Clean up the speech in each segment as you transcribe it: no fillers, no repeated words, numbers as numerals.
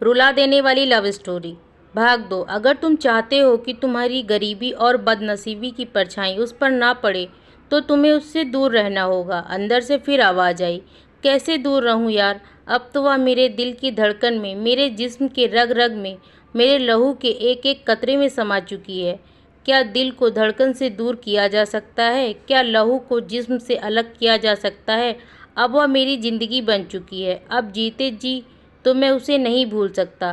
रुला देने वाली लव स्टोरी। भाग 2। अगर तुम चाहते हो कि तुम्हारी गरीबी और बदनसीबी की परछाई उस पर ना पड़े तो तुम्हें उससे दूर रहना होगा। अंदर से फिर आवाज़ आई, कैसे दूर रहूं यार, अब तो वह मेरे दिल की धड़कन में, मेरे जिस्म के रग रग में, मेरे लहू के एक एक कतरे में समा चुकी है। क्या दिल को धड़कन से दूर किया जा सकता है? क्या लहू को जिस्म से अलग किया जा सकता है? अब वह मेरी ज़िंदगी बन चुकी है। अब जीते जी तो मैं उसे नहीं भूल सकता।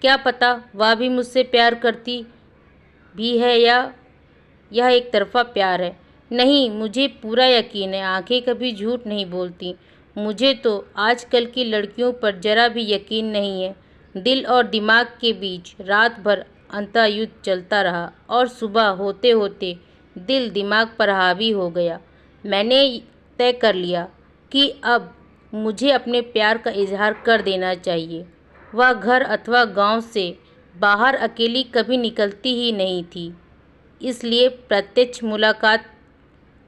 क्या पता वह भी मुझसे प्यार करती भी है या यह एक तरफ़ा प्यार है। नहीं, मुझे पूरा यकीन है, आंखें कभी झूठ नहीं बोलती। मुझे तो आजकल की लड़कियों पर ज़रा भी यकीन नहीं है। दिल और दिमाग के बीच रात भर अंतर्युद्ध चलता रहा और सुबह होते होते दिल दिमाग पर हावी हो गया। मैंने तय कर लिया कि अब मुझे अपने प्यार का इजहार कर देना चाहिए। वह घर अथवा गांव से बाहर अकेली कभी निकलती ही नहीं थी, इसलिए प्रत्यक्ष मुलाकात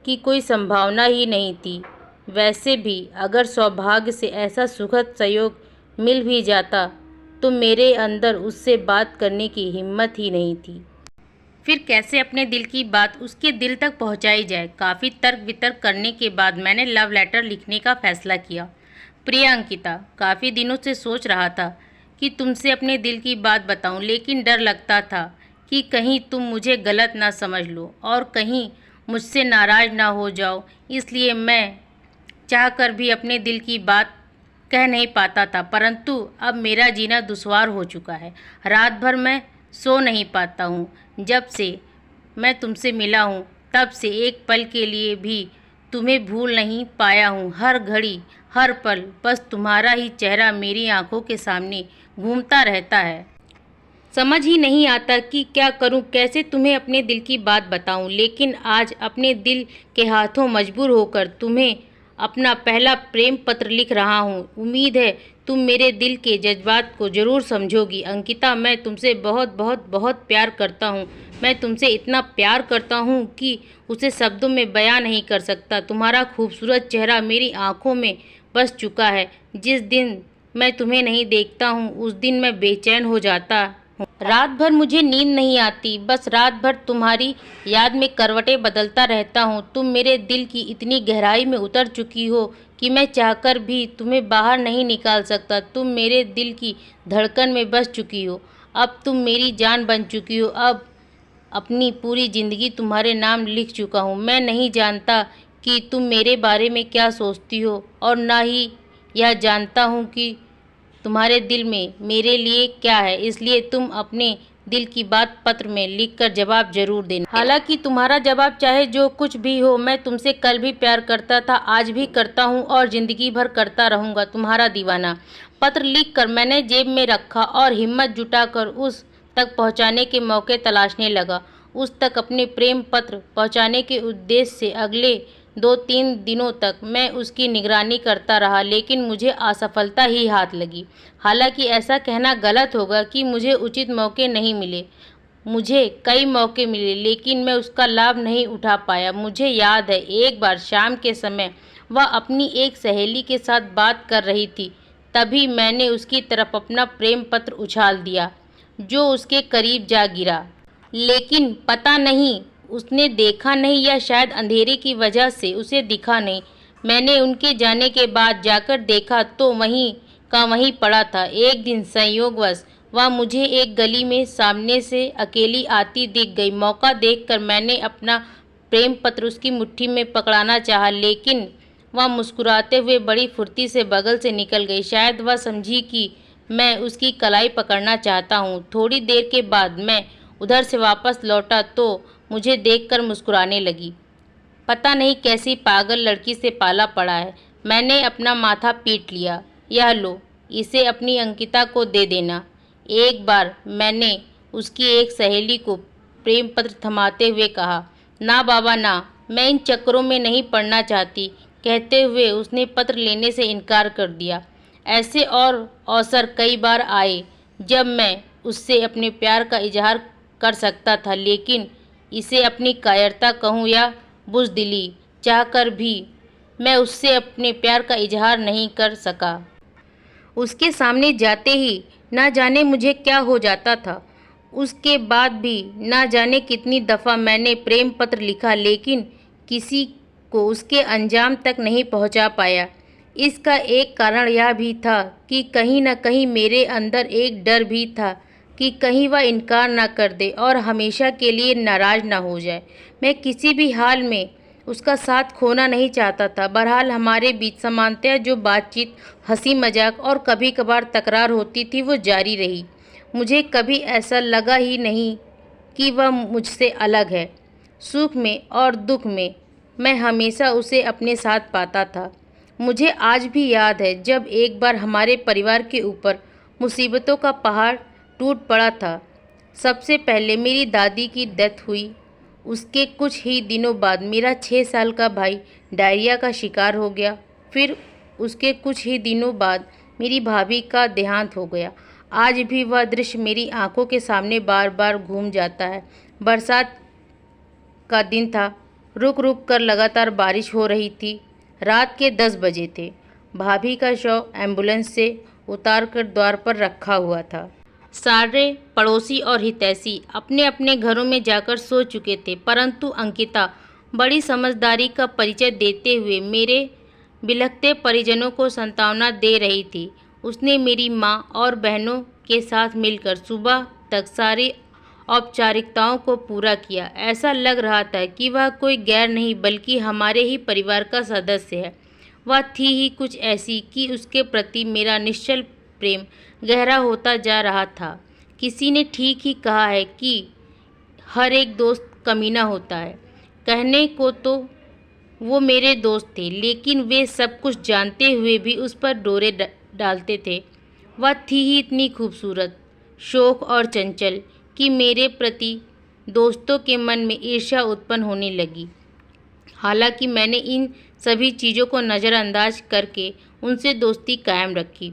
की कोई संभावना ही नहीं थी। वैसे भी अगर सौभाग्य से ऐसा सुखद संयोग मिल भी जाता तो मेरे अंदर उससे बात करने की हिम्मत ही नहीं थी। फिर कैसे अपने दिल की बात उसके दिल तक पहुंचाई जाए। काफ़ी तर्क वितर्क करने के बाद मैंने लव लेटर लिखने का फैसला किया। प्रिय अंकिता, काफ़ी दिनों से सोच रहा था कि तुमसे अपने दिल की बात बताऊं, लेकिन डर लगता था कि कहीं तुम मुझे गलत ना समझ लो और कहीं मुझसे नाराज़ ना हो जाओ। इसलिए मैं चाहकर भी अपने दिल की बात कह नहीं पाता था, परंतु अब मेरा जीना दुश्वार हो चुका है। रात भर मैं सो नहीं पाता हूँ। जब से मैं तुमसे मिला हूँ तब से एक पल के लिए भी तुम्हें भूल नहीं पाया हूँ। हर घड़ी हर पल बस तुम्हारा ही चेहरा मेरी आंखों के सामने घूमता रहता है। समझ ही नहीं आता कि क्या करूं, कैसे तुम्हें अपने दिल की बात बताऊं। लेकिन आज अपने दिल के हाथों मजबूर होकर तुम्हें अपना पहला प्रेम पत्र लिख रहा हूं। उम्मीद है तुम मेरे दिल के जज्बात को ज़रूर समझोगी। अंकिता, मैं तुमसे बहुत बहुत बहुत प्यार करता हूं। मैं तुमसे इतना प्यार करता हूं कि उसे शब्दों में बयां नहीं कर सकता। तुम्हारा खूबसूरत चेहरा मेरी आंखों में बस चुका है। जिस दिन मैं तुम्हें नहीं देखता हूं उस दिन मैं बेचैन हो जाता हूं। रात भर मुझे नींद नहीं आती, बस रात भर तुम्हारी याद में करवटें बदलता रहता हूँ। तुम मेरे दिल की इतनी गहराई में उतर चुकी हो कि मैं चाहकर भी तुम्हें बाहर नहीं निकाल सकता। तुम मेरे दिल की धड़कन में बस चुकी हो। अब तुम मेरी जान बन चुकी हो। अब अपनी पूरी ज़िंदगी तुम्हारे नाम लिख चुका हूँ। मैं नहीं जानता कि तुम मेरे बारे में क्या सोचती हो और ना ही यह जानता हूँ कि तुम्हारे दिल में मेरे लिए क्या है। इसलिए तुम अपने दिल की बात पत्र में लिखकर जवाब जरूर देना। हालांकि तुम्हारा जवाब चाहे जो कुछ भी हो, मैं तुमसे कल भी प्यार करता था, आज भी करता हूँ और ज़िंदगी भर करता रहूँगा। तुम्हारा दीवाना। पत्र लिखकर मैंने जेब में रखा और हिम्मत जुटाकर उस तक पहुँचाने के मौके तलाशने लगा। उस तक अपने प्रेम पत्र पहुँचाने के उद्देश्य से अगले 2-3 दिनों तक मैं उसकी निगरानी करता रहा, लेकिन मुझे असफलता ही हाथ लगी। हालांकि ऐसा कहना गलत होगा कि मुझे उचित मौके नहीं मिले। मुझे कई मौके मिले, लेकिन मैं उसका लाभ नहीं उठा पाया। मुझे याद है एक बार शाम के समय वह अपनी एक सहेली के साथ बात कर रही थी। तभी मैंने उसकी तरफ अपना प्रेम पत्र उछाल दिया, जो उसके करीब जा गिरा। लेकिन पता नहीं उसने देखा नहीं या शायद अंधेरे की वजह से उसे दिखा नहीं। मैंने उनके जाने के बाद जाकर देखा तो वहीं का वहीं पड़ा था। एक दिन संयोगवश वह मुझे एक गली में सामने से अकेली आती दिख गई। मौका देखकर मैंने अपना प्रेम पत्र उसकी मुट्ठी में पकड़ाना चाहा, लेकिन वह मुस्कुराते हुए बड़ी फुर्ती से बगल से निकल गई। शायद वह समझी कि मैं उसकी कलाई पकड़ना चाहता हूँ। थोड़ी देर के बाद मैं उधर से वापस लौटा तो मुझे देखकर मुस्कुराने लगी। पता नहीं कैसी पागल लड़की से पाला पड़ा है। मैंने अपना माथा पीट लिया। यह लो, इसे अपनी अंकिता को दे देना। एक बार मैंने उसकी एक सहेली को प्रेम पत्र थमाते हुए कहा। ना बाबा ना, मैं इन चक्करों में नहीं पड़ना चाहती, कहते हुए उसने पत्र लेने से इनकार कर दिया। ऐसे और अवसर कई बार आए जब मैं उससे अपने प्यार का इजहार कर सकता था, लेकिन इसे अपनी कायरता कहूँ या बुज़दिली, चाहकर भी मैं उससे अपने प्यार का इजहार नहीं कर सका। उसके सामने जाते ही ना जाने मुझे क्या हो जाता था। उसके बाद भी ना जाने कितनी दफ़ा मैंने प्रेम पत्र लिखा, लेकिन किसी को उसके अंजाम तक नहीं पहुंचा पाया। इसका एक कारण यह भी था कि कहीं न कहीं मेरे अंदर एक डर भी था कि कहीं वह इनकार ना कर दे और हमेशा के लिए नाराज़ ना हो जाए। मैं किसी भी हाल में उसका साथ खोना नहीं चाहता था। बहरहाल हमारे बीच सामान्यतः जो बातचीत, हंसी मजाक और कभी कभार तकरार होती थी वो जारी रही। मुझे कभी ऐसा लगा ही नहीं कि वह मुझसे अलग है। सुख में और दुख में मैं हमेशा उसे अपने साथ पाता था। मुझे आज भी याद है जब एक बार हमारे परिवार के ऊपर मुसीबतों का पहाड़ टूट पड़ा था। सबसे पहले मेरी दादी की डेथ हुई। उसके कुछ ही दिनों बाद मेरा 6 साल का भाई डायरिया का शिकार हो गया। फिर उसके कुछ ही दिनों बाद मेरी भाभी का देहांत हो गया। आज भी वह दृश्य मेरी आंखों के सामने बार बार घूम जाता है। बरसात का दिन था। रुक रुक कर लगातार बारिश हो रही थी। रात के 10 बजे थे। भाभी का शव एम्बुलेंस से उतार कर द्वार पर रखा हुआ था। सारे पड़ोसी और हितैषी अपने अपने घरों में जाकर सो चुके थे, परंतु अंकिता बड़ी समझदारी का परिचय देते हुए मेरे बिलखते परिजनों को सांत्वना दे रही थी। उसने मेरी माँ और बहनों के साथ मिलकर सुबह तक सारी औपचारिकताओं को पूरा किया। ऐसा लग रहा था कि वह कोई गैर नहीं बल्कि हमारे ही परिवार का सदस्य है। वह थी ही कुछ ऐसी कि उसके प्रति मेरा निश्चल प्रेम गहरा होता जा रहा था। किसी ने ठीक ही कहा है कि हर एक दोस्त कमीना होता है। कहने को तो वो मेरे दोस्त थे, लेकिन वे सब कुछ जानते हुए भी उस पर डोरे डालते थे। वह थी ही इतनी खूबसूरत, शौक और चंचल कि मेरे प्रति दोस्तों के मन में ईर्ष्या उत्पन्न होने लगी। हालांकि मैंने इन सभी चीज़ों को नज़रअंदाज करके उनसे दोस्ती कायम रखी।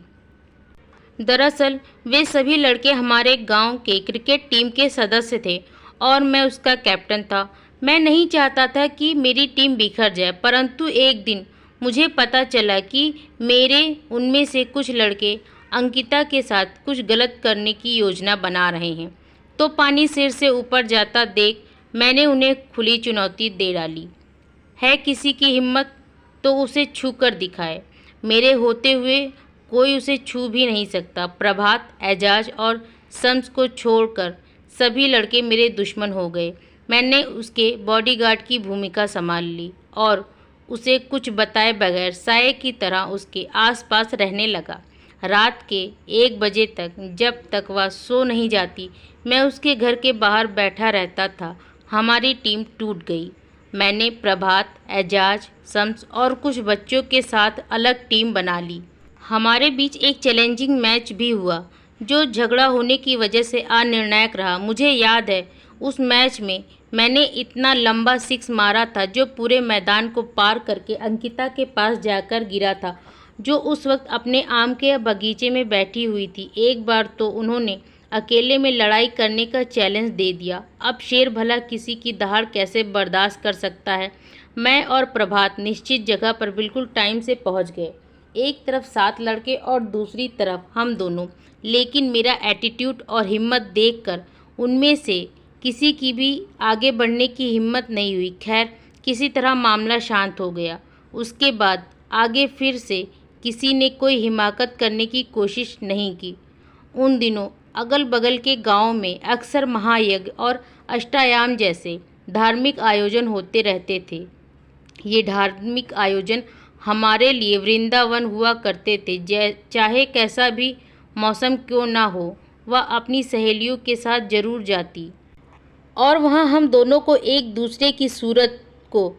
दरअसल वे सभी लड़के हमारे गांव के क्रिकेट टीम के सदस्य थे और मैं उसका कैप्टन था। मैं नहीं चाहता था कि मेरी टीम बिखर जाए, परंतु एक दिन मुझे पता चला कि मेरे उनमें से कुछ लड़के अंकिता के साथ कुछ गलत करने की योजना बना रहे हैं। तो पानी सिर से ऊपर जाता देख मैंने उन्हें खुली चुनौती दे डाली। है किसी की हिम्मत तो उसे छू कर दिखाए। मेरे होते हुए कोई उसे छू भी नहीं सकता। प्रभात, एजाज और शम्स को छोड़कर सभी लड़के मेरे दुश्मन हो गए। मैंने उसके बॉडीगार्ड की भूमिका संभाल ली और उसे कुछ बताए बगैर साये की तरह उसके आसपास रहने लगा। रात के 1 बजे तक, जब तक वह सो नहीं जाती, मैं उसके घर के बाहर बैठा रहता था। हमारी टीम टूट गई। मैंने प्रभात, एजाज, शम्स और कुछ बच्चों के साथ अलग टीम बना ली। हमारे बीच एक चैलेंजिंग मैच भी हुआ जो झगड़ा होने की वजह से अनिर्णायक रहा। मुझे याद है उस मैच में मैंने इतना लंबा सिक्स मारा था जो पूरे मैदान को पार करके अंकिता के पास जाकर गिरा था, जो उस वक्त अपने आम के बगीचे में बैठी हुई थी। एक बार तो उन्होंने अकेले में लड़ाई करने का चैलेंज दे दिया। अब शेर भला किसी की दहाड़ कैसे बर्दाश्त कर सकता है। मैं और प्रभात निश्चित जगह पर बिल्कुल टाइम से पहुंच गए। एक तरफ 7 लड़के और दूसरी तरफ हम दोनों। लेकिन मेरा एटीट्यूड और हिम्मत देखकर उनमें से किसी की भी आगे बढ़ने की हिम्मत नहीं हुई। खैर, किसी तरह मामला शांत हो गया। उसके बाद आगे फिर से किसी ने कोई हिमाकत करने की कोशिश नहीं की। उन दिनों अगल बगल के गांवों में अक्सर महायज्ञ और अष्टयाम जैसे धार्मिक आयोजन होते रहते थे। ये धार्मिक आयोजन हमारे लिए वृंदावन हुआ करते थे। चाहे कैसा भी मौसम क्यों ना हो, वह अपनी सहेलियों के साथ जरूर जाती और वहाँ हम दोनों को एक दूसरे की सूरत को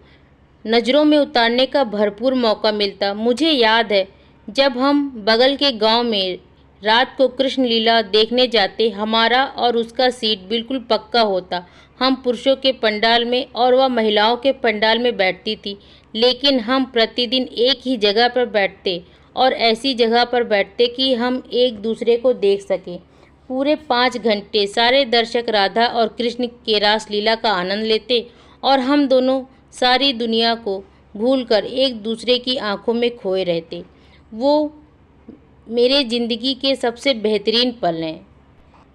नज़रों में उतारने का भरपूर मौका मिलता। मुझे याद है जब हम बगल के गांव में रात को कृष्ण लीला देखने जाते, हमारा और उसका सीट बिल्कुल पक्का होता। हम पुरुषों के पंडाल में और वह महिलाओं के पंडाल में बैठती थी, लेकिन हम प्रतिदिन एक ही जगह पर बैठते और ऐसी जगह पर बैठते कि हम एक दूसरे को देख सकें। पूरे 5 घंटे सारे दर्शक राधा और कृष्ण के रास लीला का आनंद लेते और हम दोनों सारी दुनिया को भूलकर एक दूसरे की आंखों में खोए रहते। वो मेरे ज़िंदगी के सबसे बेहतरीन पल हैं,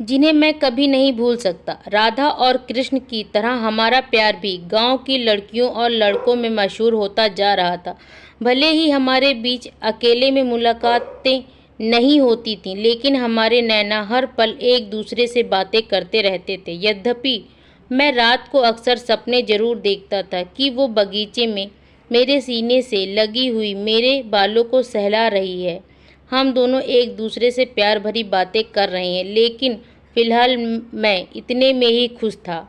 जिन्हें मैं कभी नहीं भूल सकता। राधा और कृष्ण की तरह हमारा प्यार भी गांव की लड़कियों और लड़कों में मशहूर होता जा रहा था। भले ही हमारे बीच अकेले में मुलाकातें नहीं होती थीं, लेकिन हमारे नैना हर पल एक दूसरे से बातें करते रहते थे। यद्यपि मैं रात को अक्सर सपने जरूर देखता था कि वो बगीचे में मेरे सीने से लगी हुई मेरे बालों को सहला रही है, हम दोनों एक दूसरे से प्यार भरी बातें कर रहे हैं। लेकिन फिलहाल मैं इतने में ही खुश था।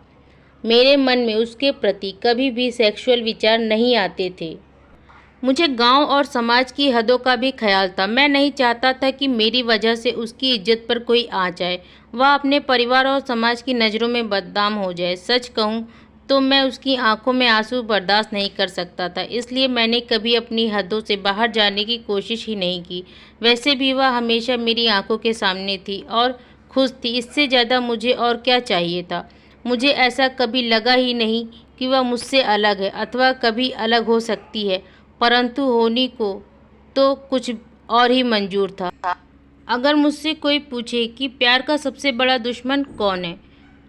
मेरे मन में उसके प्रति कभी भी सेक्सुअल विचार नहीं आते थे। मुझे गांव और समाज की हदों का भी ख्याल था। मैं नहीं चाहता था कि मेरी वजह से उसकी इज्जत पर कोई आ जाए, वह अपने परिवार और समाज की नज़रों में बदनाम हो जाए। सच कहूँ तो मैं उसकी आंखों में आंसू बर्दाश्त नहीं कर सकता था, इसलिए मैंने कभी अपनी हदों से बाहर जाने की कोशिश ही नहीं की। वैसे भी वह हमेशा मेरी आंखों के सामने थी और खुश थी। इससे ज़्यादा मुझे और क्या चाहिए था। मुझे ऐसा कभी लगा ही नहीं कि वह मुझसे अलग है अथवा कभी अलग हो सकती है, परंतु होनी को तो कुछ और ही मंजूर था। अगर मुझसे कोई पूछे कि प्यार का सबसे बड़ा दुश्मन कौन है,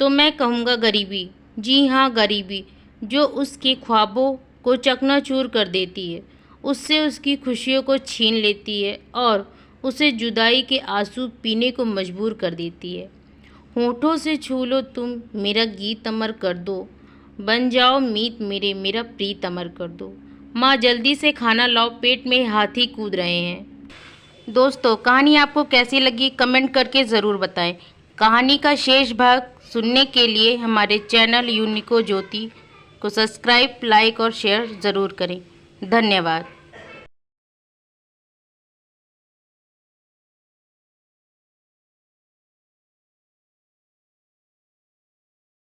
तो मैं कहूँगा गरीबी। जी हाँ, गरीबी, जो उसके ख्वाबों को चकनाचूर कर देती है, उससे उसकी खुशियों को छीन लेती है और उसे जुदाई के आंसू पीने को मजबूर कर देती है। होठों से छू लो तुम, मेरा गीत अमर कर दो, बन जाओ मीत मेरे, मेरा प्रीत अमर कर दो। माँ जल्दी से खाना लाओ, पेट में हाथी कूद रहे हैं। दोस्तों, कहानी आपको कैसी लगी कमेंट करके ज़रूर बताएं। कहानी का शेष भाग सुनने के लिए हमारे चैनल यूनिको ज्योति को सब्सक्राइब, लाइक और शेयर ज़रूर करें। धन्यवाद।